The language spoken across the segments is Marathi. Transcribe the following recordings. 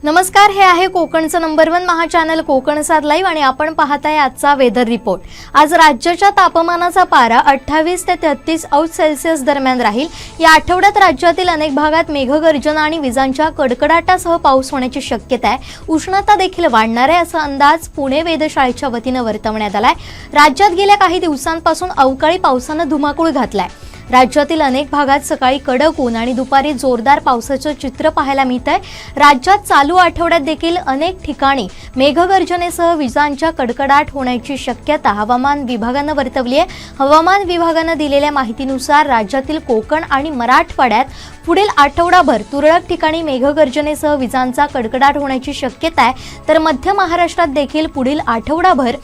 नमस्कार, हे आहे कोकणचं नंबर 1 महा चॅनल कोकण साद लाईव्ह आणि आपण पाहताय आजचा वेदर रिपोर्ट। आज राज्याच्या तापमानाचा पारा 28 ते 33 अंश सेल्सिअस दरम्यान राहील। या आठवड्यात राज्यातील अनेक भागात मेघगर्जना आणि विजांच्या कडकडाटासह पाऊस होण्याची शक्यता आहे। उष्णता देखील वाढणार आहे असा अंदाज पुणे वेधशाळेच्या वतीने वर्तवण्यात आलाय। राज्यात गेल्या काही दिवसांपासून अवकाळी पावसाने धुमाकूळ घातलाय। राज्यातील अनेक भागात सकाळी कडक ऊन आणि दुपारी जोरदार पावसाचे चित्र पाहायला मिळतंय। राज्यात चालू आठवड्यात देखील अनेक ठिकाणी मेघगर्जनेसह विजांच्या कडकडाट होण्याची शक्यता हवामान विभागाने वर्तवली आहे। हवामान विभागाने दिलेल्या माहितीनुसार राज्यातील कोकण आणि मराठवाड्यात पुढील आठवडाभर तुरळक ठिकाणी मेघगर्जनेसह विजांचा कडकडाट होण्याची शक्यता आहे, तर मध्य महाराष्ट्रात देखील पुढील आठवडाभर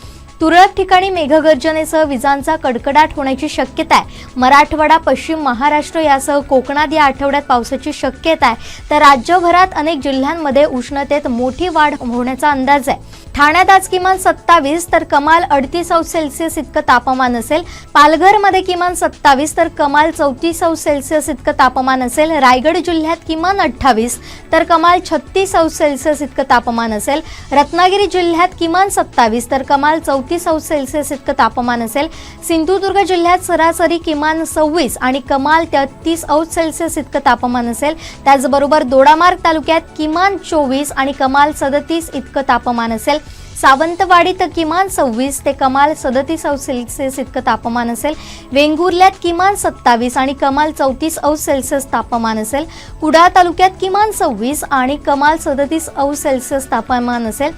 तुरळक ठिकाणी मेघगर्जनेसह विजांचा कडकडाट होण्याची शक्यता आहे। मराठवाडा, पश्चिम महाराष्ट्र यासह कोकणात या आठवड्यात पावसाची शक्यता आहे, तर राज्यभरात अनेक जिल्ह्यांमध्ये उष्णतेत मोठी वाढ होण्याचा अंदाज आहे। ठाण्यात आज किमान 27 तर कमाल 38 अंश सेल्सिअस इतकं तापमान असेल। पालघरमध्ये किमान 27 तर कमाल 34 अंश सेल्सिअस इतकं तापमान असेल। रायगड जिल्ह्यात किमान 28 तर कमाल 36 अंश सेल्सिअस इतकं तापमान असेल। रत्नागिरी जिल्ह्यात किमान 27 तर कमाल 34 अंश सेल्सिअस इतकं तापमान असेल। सिंधुदुर्ग जिल्ह्यात सरासरी किमान 26 आणि कमाल 33 अंश सेल्सिअस इतकं तापमान असेल। त्याचबरोबर दोडामार्ग तालुक्यात किमान 24 आणि कमाल 37 इतकं तापमान असेल। सावंतवाडीत किमान 26 ते कमाल 37 अंश सेल्सिअस इतकं तापमान असेल। वेंगुर्ल्यात किमान 27 आणि कमाल 34 अंश सेल्सिअस तापमान असेल। कुडाळ तालुक्यात किमान 26 आणि कमाल 37 अंश सेल्सिअस तापमान असेल।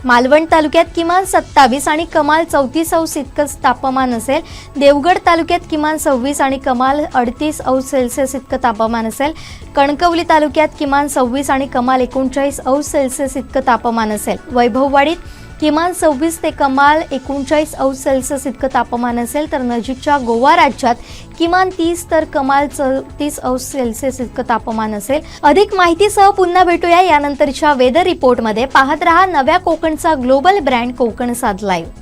मालवण तालुक्यात किमान 27 आणि कमाल 34 अंश इतकं तापमान असेल। देवगड तालुक्यात किमान 26 आणि कमाल 38 अंश सेल्सिअस इतकं तापमान असेल। कणकवली तालुक्यात किमान 26 आणि कमाल 39 अंश सेल्सिअस इतकं तापमान असेल। वैभववाडीत किमान 26 ते कमाल 39 अंश सेल्सिअस इतकं तापमान असेल, तर नजीकच्या गोवा राज्यात किमान 30 तर कमाल 34 अंश सेल्सिअस इतकं तापमान असेल। अधिक माहितीसह पुन्हा भेटूया यानंतरच्या वेदर रिपोर्टमध्ये। पाहत रहा नव्या कोकणचा ग्लोबल ब्रँड कोकण साद लाईव्ह।